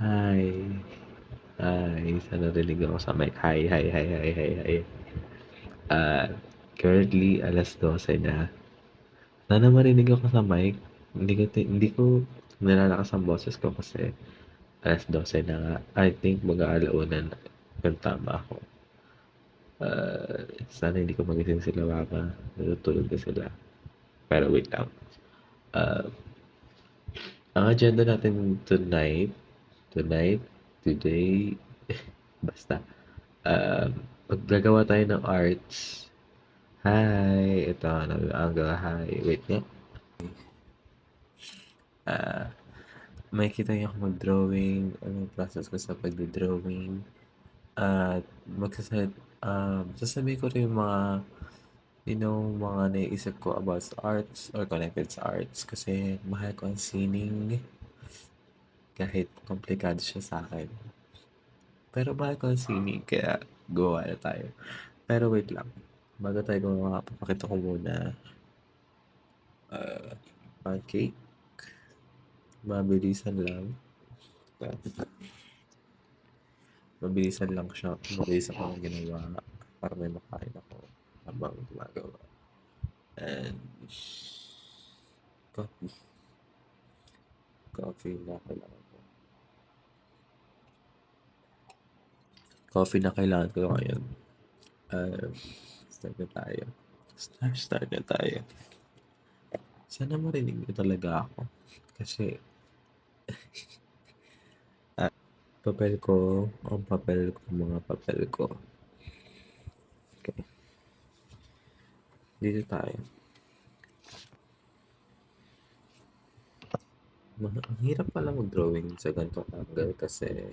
Hi. Hi. Sana narinig ako sa mic. Hi, hi, hi, hi, hi, hi. Ah, Currently, 12:00 na. Sana marinig ako sa mic. Hindi ko nilalakas ang boses ko kasi 12:00 na nga. I think mag-aalauna na kung tama ako. Sana hindi ko magising sila mama. Natutulog na sila. Pero wait lang. Ah, ang agenda natin tonight, today, basta. Maggagawa tayo ng arts. Hi! Ito, ang hi. Wait nga. Ah, Makikita niyo ako mag-drawing, anong process ko sa pagdo-drawing, at sasabihin ko rin yung mga, mga naiisip ko about sa arts or connected sa arts kasi mahal ko ang sining kahit komplikado siya sa akin. Pero mahal ko ang sining kaya gawa na tayo. Pero wait lang, bago tayo gumawa, papakita ko muna pancake. Mabilisan lang. Mabilisan lang siya. Mabilis ako ng ginawa para may makain ako habang gumagawa. And coffee. Coffee na kailangan ko. Coffee na kailangan ko ngayon. Uh, Start na tayo. Start na tayo. Sana marinig niyo talaga ako. Kasi papel ko, ang papel ko, mga papel ko. Okay. Dito tayo. Ang hirap pala mag-drawing sa ganitong angle kasi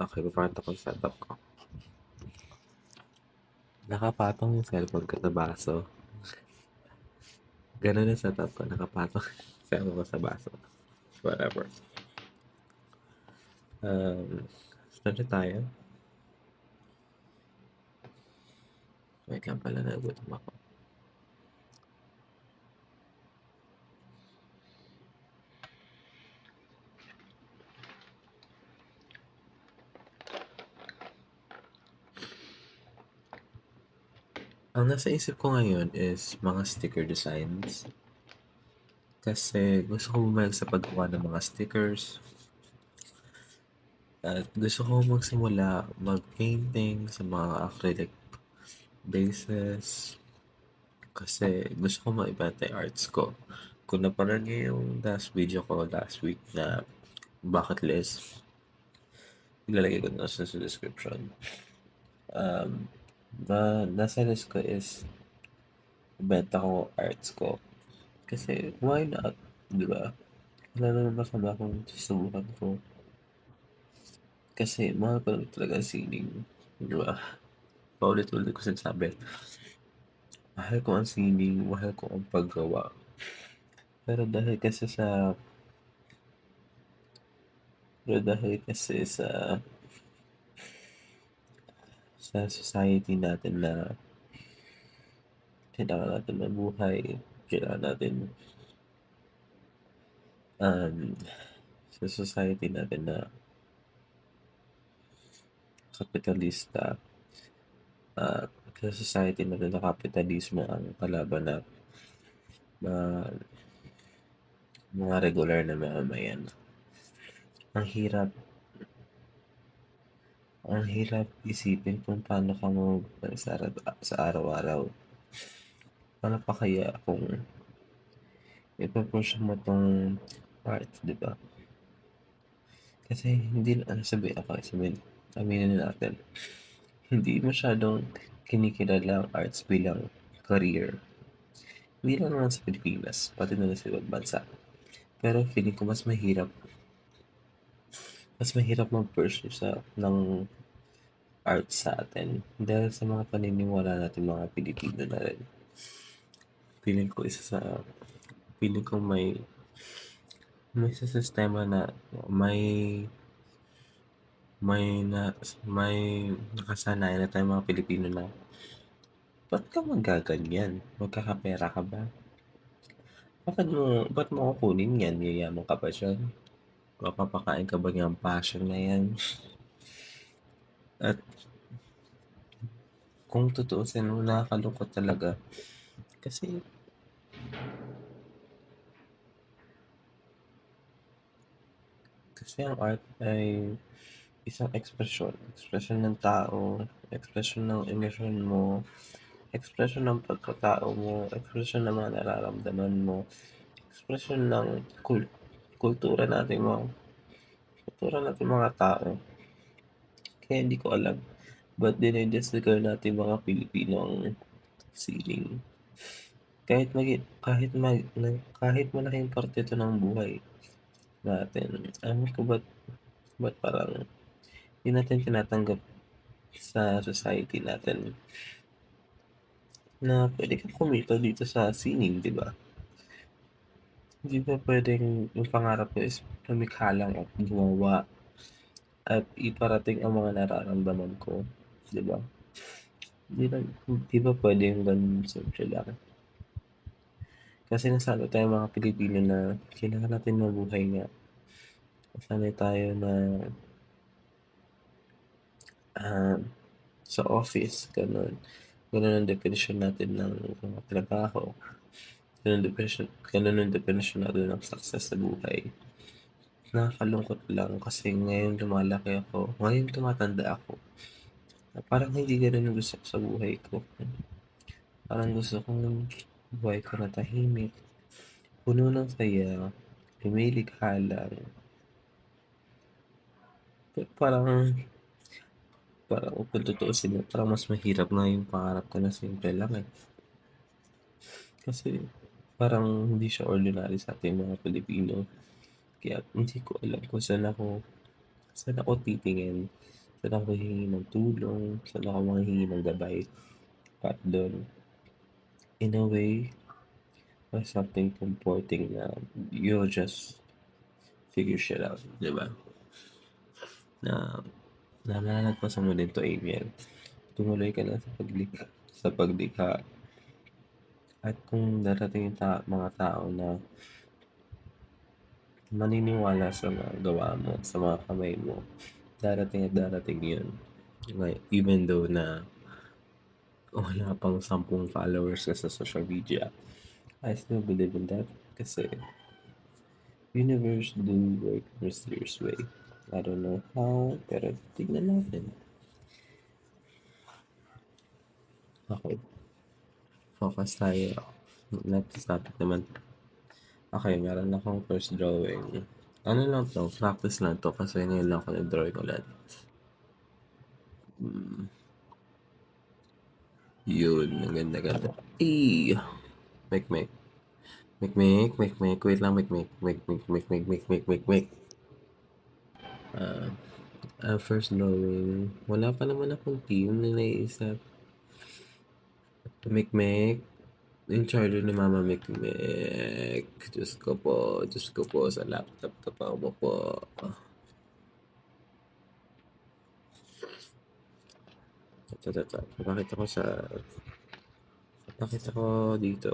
okay, papakita ko yung setup ko. Nakapatong yung cellphone ko sa baso. Ganun yung setup ko. Nakapatong yung cellphone ko sa baso. Whatever. Start na tayo. Wait lang pala, nagutom ako. Ang nasa isip ko ngayon is mga sticker designs. Kasi gusto ko bumalik sa paggawa ng mga stickers. At gusto ko magsimula mag-painting sa mga acrylic bases. Kasi gusto ko maibenta yung arts ko. Kung napanood niyo yung last video ko last week na bucket list, ilalagay ko na sa description. Nasa list ko is benta ko arts ko. Kasi why not? Di ba? Wala naman masama kung susubukan ko. Kasi mahal ko lang talaga ang sining. Di ba? Paulit-ulit ko sinasabi. Mahal ko ang sining, mahal ko ang paggawa. Pero dahil kasi sa society natin na kailangan natin mabuhay, kailangan natin um, sa society natin na kapitalista, uh, sa society natin na kapitalismo ang kalaban na uh, mga regular na mamamayan. Ang hirap, ang hirap isipin kung paano ka mabubuhay sa araw-araw. Paano pa kaya kung ipapush mo tong art, di ba? Kasi hindi na, sabihin, aminin natin, hindi masyadong kinikilala ang arts bilang career. Hindi lang naman sa Pilipinas, pati na sa ibang bansa. Pero feeling ko mas mahirap mag-pursue ng art sa atin dahil sa mga paniniwala natin mga Pilipino na rin. Feeling ko isa sa feeling ko may sa sistema na may may na may nakasanayan na tayong mga Pilipino na ba't ka magaganyan? Magkakapera ka ba? Ba't mo kukunin yan? Yayaman ka pa diyan? Mapapakain ka ba niyang passion na yan? At kung tutuusin mo, nakakalungkot talaga. Kasi ang art ay isang ekspresyon ng tao, ekspresyon ng emosyon mo, ekspresyon ng pagkatao mo, ekspresyon ng mga nararamdaman mo, ekspresyon ng kultura natin mga tao. Kaya hindi ko alam ba't dinidisregard natin mga Pilipino ang sining. Kahit malaking parte ito ng buhay natin, ewan ko ba't parang hindi natin tinatanggap sa society natin na pwede kang kumita dito sa sining, 'di ba? Hindi ba puwedeng yung pangarap mo is lumikha lang at gumawa at iparating ang mga nararamdaman ko, 'di ba? Hindi ba puwedeng gano'n simple lang? Kasi nasanay tayong mga Pilipino na kailangan natin mabuhay nga. Nasanay tayo na, ah, sa office gano'n. Gano'n ang definisyon natin ng mga trabaho, gano'n ang definisyon natin ng success sa buhay. Nakakalungkot lang kasi ngayon tumatanda ako, na parang hindi gano'n yung gusto ko sa buhay ko. Parang gusto kong buhay ko na tahimik, puno ng saya, lumilikha lang. Parang parang kung tutuusin mo, parang mas mahirap nga yung pangarap ko na simple lang, eh. Kasi parang hindi siya ordinary sa ating mga Pilipino. Kaya hindi ko alam kung saan ako titingin, saan ako hihingi ng tulong, saan ako manghihingi ng gabay para dun. In a way, or something comforting na you'll just figure shit out, 'di ba? Na nalalagpasan mo din 'to, Amiel. Tumuloy ka lang sa paglikha at kung darating yung mga tao na maniniwala sa mga gawa mo, sa mga kamay mo, darating at darating yun. Like, even though na wala pang 10 followers ka sa social media, I still believe in that kasi universe do work in mysterious way. I don't know how, pero tignan natin. Okay, focus tayo. Next topic naman. Okay, meron akong first drawing. Ano lang 'to, practice lang 'to kasi ngayon lang ako nag-drawing ulit. Yun, ang ganda-ganda. Ay! Mekmek. Mekmek, mekmek, wait lang, mekmek, mekmek, mekmek, mekmek, mekmek. First drawing, wala pa naman akong team na naiisip. Mekmek, in charge ni Mama Mekmek. Diyos ko po, sa laptop ka pa mo po. Ito. Pakita ko dito.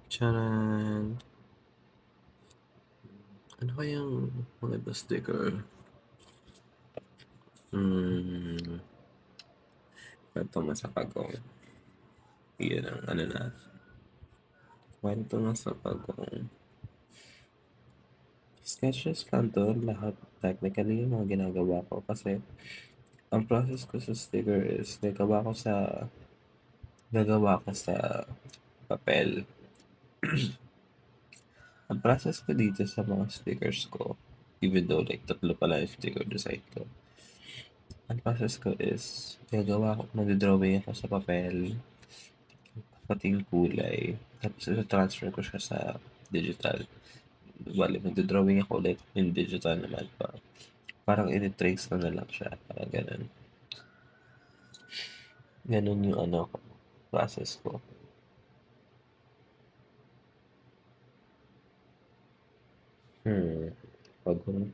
Charan! Ano kayang mga iba sticker? Kwento nga sa pagong. Yun ang ano na. Kwento nga sa pagong. Sketches lang to lahat. Technically yung mga ginagawa ko kasi ang process ko sa sticker is gagawa ko sa papel. Ang process ko dito sa mga stickers ko, even though like tatlo pala yung sticker design ko, ang process ko is magdodrawing ako sa papel, pati yung kulay, tapos transfer ko siya sa digital. Bali, magdodrawing ako ulit in digital naman pa. Parang ini-trace ko na lang siya, parang ganun. Ganun yung process ko. Hmm, pagong.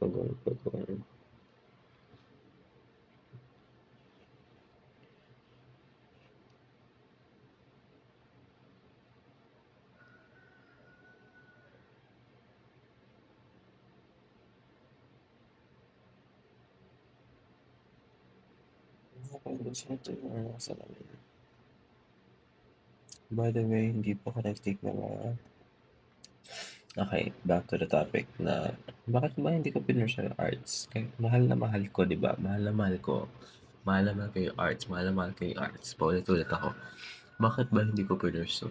Okey, gusto ko 'to yung salamin. By the way, hindi pa ako nag-take ng mga okey, back to the topic na bakit ba hindi ko pinursue yung arts? Kahit mahal na mahal ko, 'di ba? Mahal na mahal ko. Mahal na mahal ko yung arts, mahal na mahal ko yung arts. Paulit-ulit ako. Bakit ba hindi ko pinursue?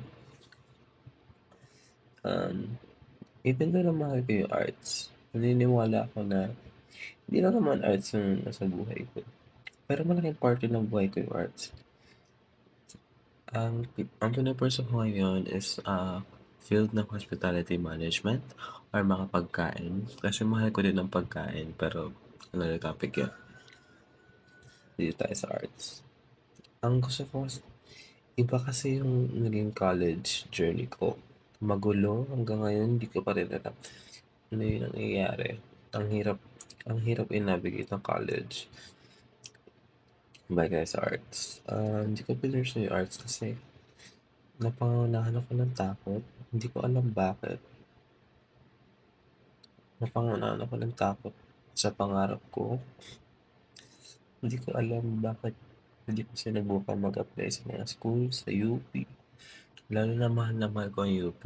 Even though na mahal ko yung arts, naniniwala ako na hindi lang naman arts yung nasa buhay ko. Pero malaking parte ng buhay ko yung arts. Ang pinu-pursue ko ngayon is field ng hospitality management or mga pagkain. Kasi mahal ko din ang pagkain pero another topic yun. Dito tayo sa arts. Ang gusto ko, iba kasi yung naging college journey ko. Magulo hanggang ngayon, hindi ko pa rin alam ano yung nangyayari. Ang hirap, ang hirap i-navigate ng college. Bagay sa arts. Hindi ko pinursue yung arts kasi napangunahan ako ng takot. Hindi ko alam bakit. Napangunahan ako ng takot sa pangarap ko. Hindi ko alam bakit hindi ko sinubukan mag-apply sa mga school, sa UP. Lalo na mahal ko ang UP.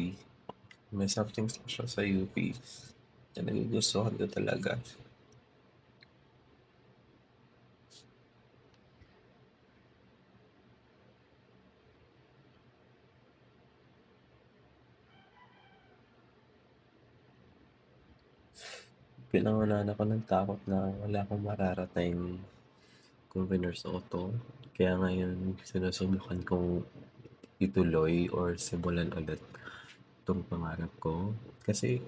May something special sa UP na nagugustuhan ko talaga. Pinangunahan ako ng takot na wala akong mararating kung pinursue ko 'to. Kaya ngayon sinusubukan kong ituloy or simulan ulit 'tong pangarap ko. Kasi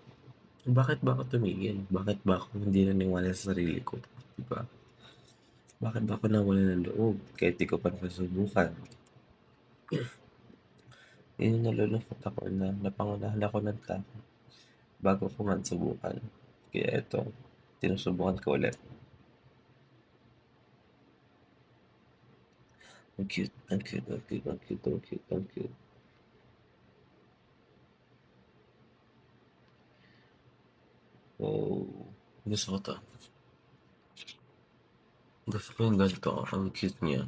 bakit ba ako tumigil? Bakit ba ako hindi naniwala sa sarili ko, 'di ba? Bakit ba ako nawalan ng loob kahit di ko pa nasusubukan? Yun yung nalulungkot ako na napangunahan ako ng takot bago ko man subukan. Kaya eto, sinusubukan ko ulit. Ang cute, ang cute, ang cute, ang cute, ang cute, ang cute. Oh, gusto ko 'to. Gusto ko yung ganito, ang cute niya.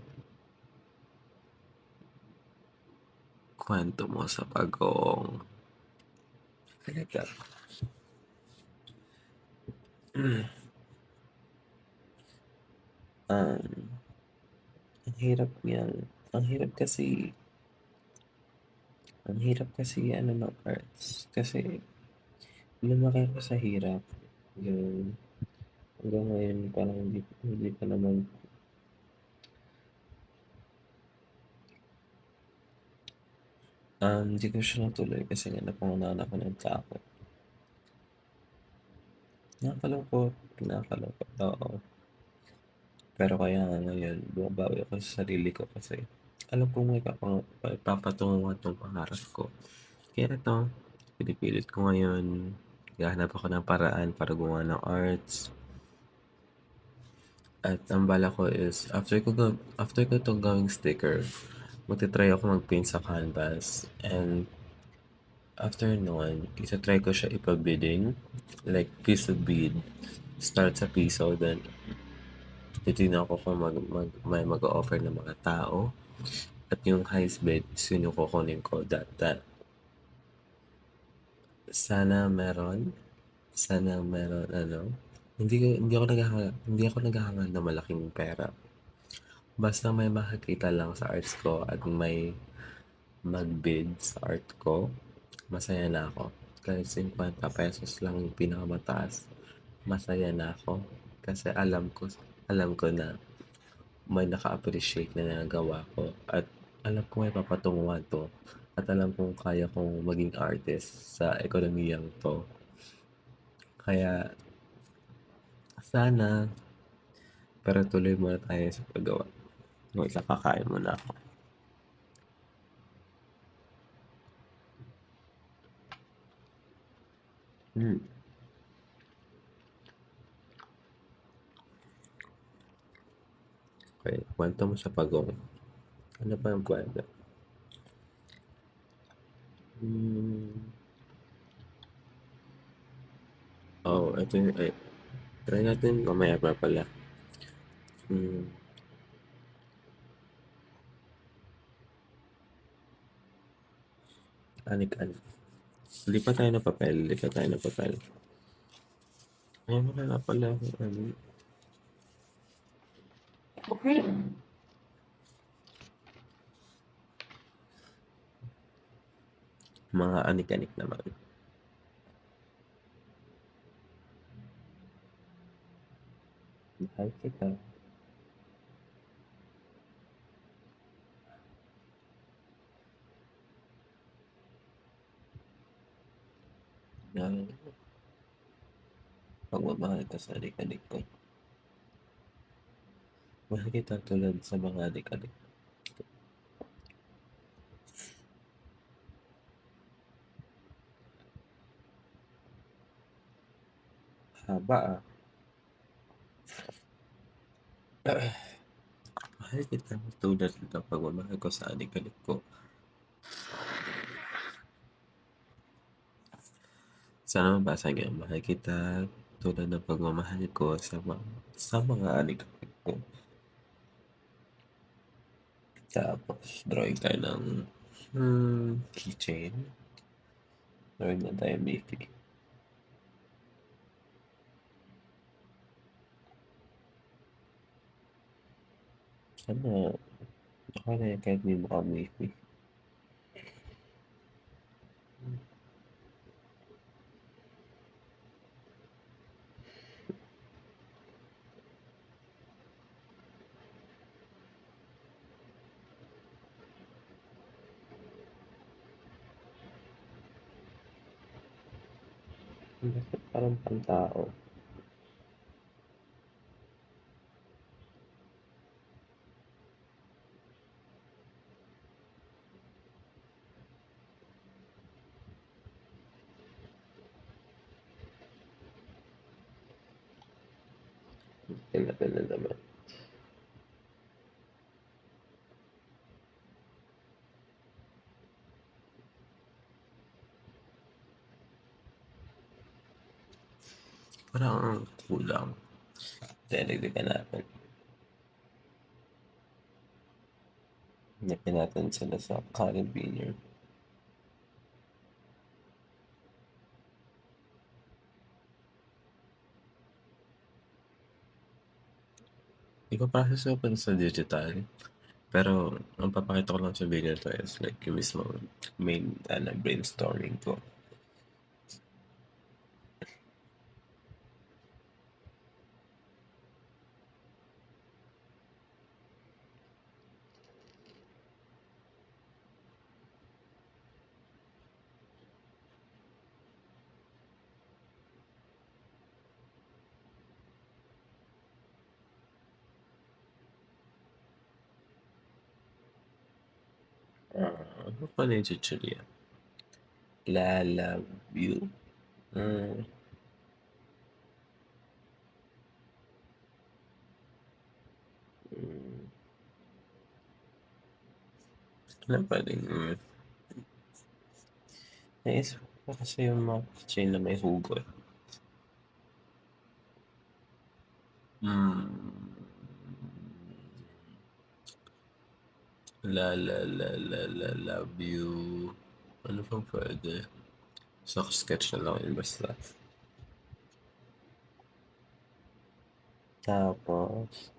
Kwento mo sa pagong. Talaga. Um, ang hirap niyan. Ang hirap kasi, ang hirap kasi ano ng arts. Kasi lumaki ako sa hirap. Yung hanggang ngayon parang hindi pa naman hindi ko siya natuloy kasi nga napangunahan ako ng takot. Nakakalungkot, nakakalungkot, oo. Pero kaya nga ngayon bumabawi ako sa sarili ko kasi alam kong may maipapatunguhan 'tong pangarap ko. Kaya ito, pinipilit ko ngayon, naghahanap ako ng paraan para gumawa ng arts at ang balak ko is after ko 'tong gawing sticker, magta-try ako mag-paint sa canvas and after nun, isa-try ko siya ipa-bidding, like piece of bead, start sa piso then titignan ko kung may mag-o-offer ng mga tao at yung highest bid is yun yung kukunin ko that sana meron, sana meron ano, hindi ako naghahangad ng malaking pera. Basta may makakita lang sa arts ko at may mag-bid sa art ko, masaya na ako. Kahit ₱50 lang yung pinakamataas, masaya na ako. Kasi alam ko na may naka-appreciate na nagawa ko at alam ko may papatunguhan 'to at alam kong kaya kong maging artist sa ekonomiyang 'to. Kaya sana pero tuloy muna tayo sa paggawa. Wait lang, kakain muna ako. Hmm, okey. Kuwento mo sa pagong. Ano ba yung kuwento? Hmm, ito yung try natin mamaya pa pala. Hmm, Anik-anik. Lipat tayo ng papel, lipat tayo ng papel. Ay, wala na pala akong ano. Okay. Mga anik-anik naman. Mahal kita. Yan. Pagmamahal ka sa adik-adik ko. Mahal kita tulad sa mga adik-adik. Haba ah. Mahal kita tulad ng pagmamahal ko sa adik-adik ko. Sana mabasa niyo, mahal kita tulad ng pagmamahal ko sa mga adik-adik ko. Tapos, drawing tayo ng keychain. Drawing na tayo Mickey. Sana, okay na yan kahit hindi mo ka Mickey. Bakit parang pantao? Pinapil na naman. Parang kulang. Dagdagan natin. Hanapin natin sila sa carabiner. Ipaprocess ko pa sa digital. Pero, ang papakita ko lang sa video to is like yung mismo main brainstorming ko. Ano pa na yung tutorial? La love you. Wala pa rin. Naisip ko kasi yung mga chain na may hugot. Love you. Ano pang pwede? So, sketch na lang yun basta. Tapos,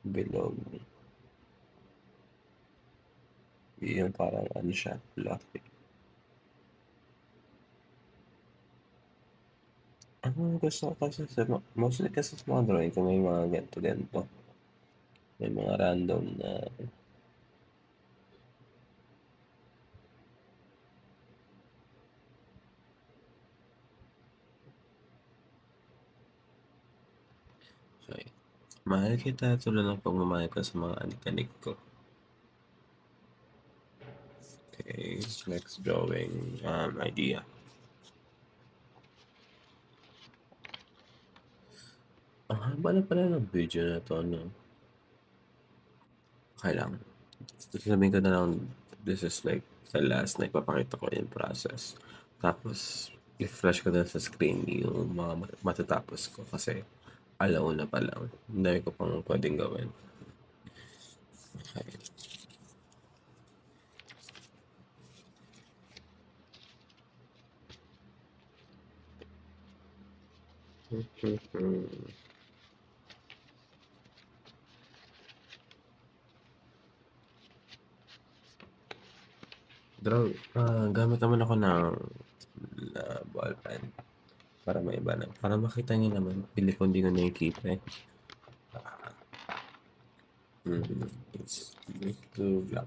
below me. Yung parang ano siya, fluffy. Ang gusto ko kasi mostly kasi sa mga drawing ko may mga ganito. May mga random na okay. Mahal kita tulad ng pagmamahal ko sa mga anik-anik ko. Okay, next drawing idea. Ang haba na pala ng video na to, no? Okay lang. Sasabihin ko na lang, this is like sa last na ipapakita ko yung process. Tapos, i-flash ko na sa screen yung mga matatapos ko kasi alauna pa lang. Dahil ko pang pwedeng gawin. Okay. Gamit naman ako ng ballpen para maiba na. Para makita niyo naman, pili ko hindi ko nakikita eh. It's too black.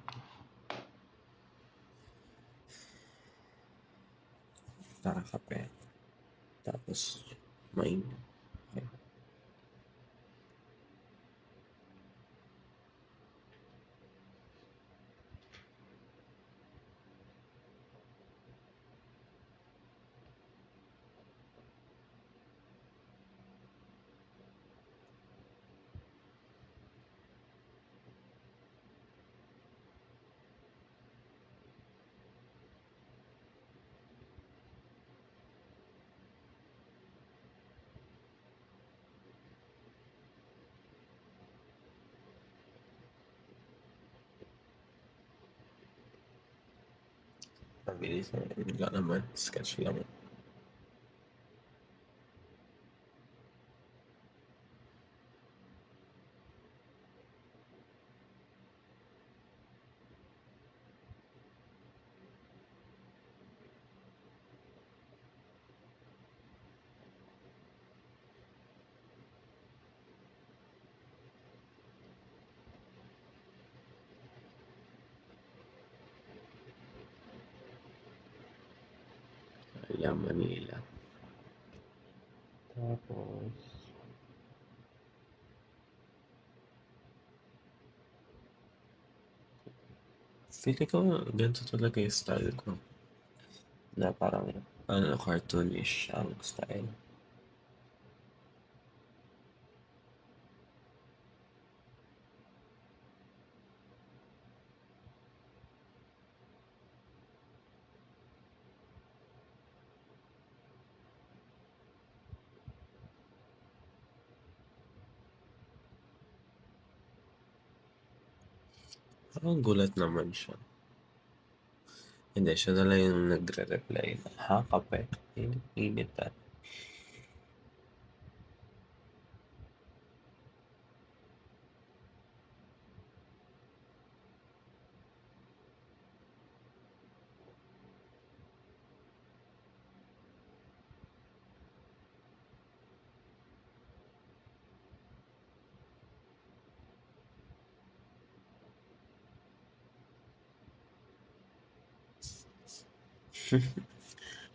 Kape. Tapos, main. Okay. Mabilis na. Wala naman. Sketch lang. Ayan, Manila. Tapos, feeling ko ganito talaga yung style ko. Na parang, cartoonish ang style. Parang gulat naman siya. Hindi, siya na lang yung nagre-reply na, ha, kape? Init ah.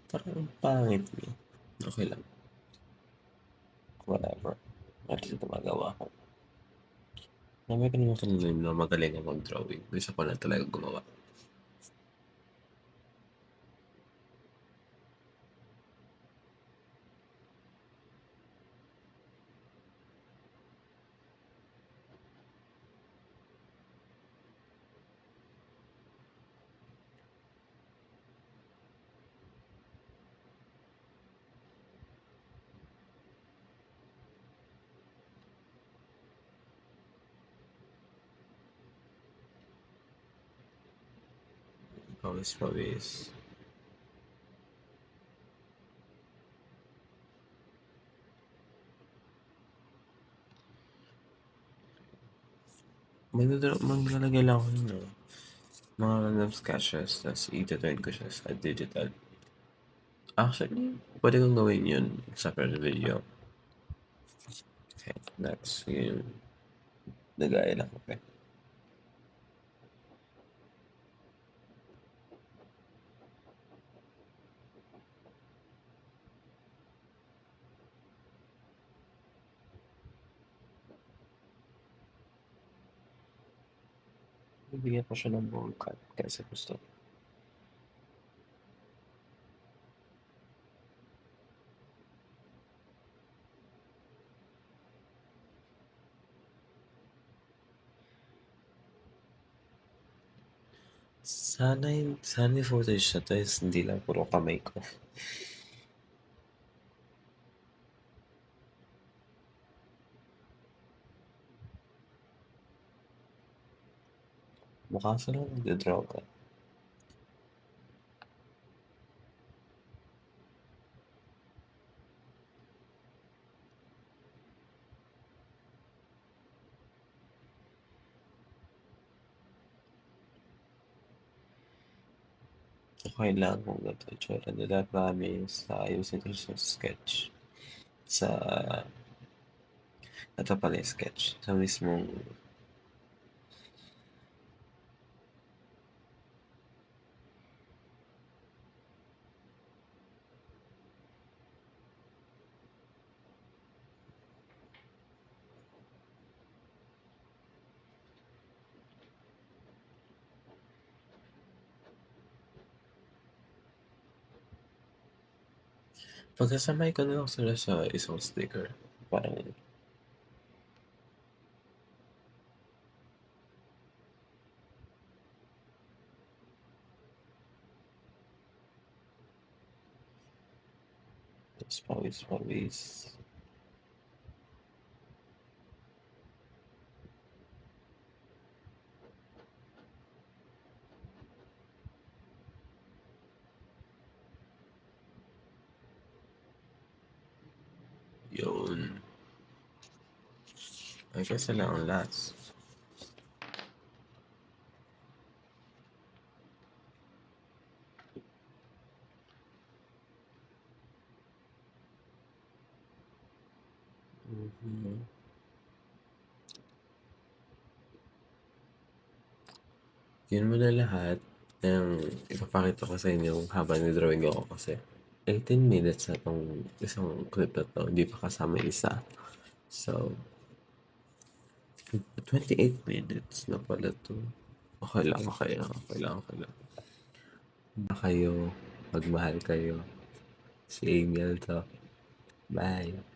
Parang pangit niya. Okay lang. Whatever. At least ito magawa ko. Mamaya ko naman kanina na magaling ako mag-drawing. Gusto ko na talaga gumawa. Pawis. Maglalagay lang ako yun, no? Mga random sketches, tapos i-turn ko siya sa digital. Actually, pwede kong gawin yun sa first video. Okay, next, yun. Nagaya lang ko, okay. Bibigyan ko siya ng buong cut kasi gusto. Sana yung footage siya, tapos hindi lang puro kamay ko. Mukha sa lang nagdadraw ka. Okay lang kung ganito itsura nila, promise. Ayusin ko sa sketch. Sa, ito pala yung sketch. Sa mismong, pagkasamay ko na lang sila sa isang sticker. Parang, tapos pawis. Yun. I guess na ang last. Yun muna lahat ng ipapakita ko sa inyo habang nag-drawing ako kasi 18 minutes na tong isang clip na to, hindi pa kasama yung isa. So, 28 minutes na pala to. Okay lang, okay lang, okay lang, okay lang. Ba kayo, magmahal kayo. Si Emil to. Bye.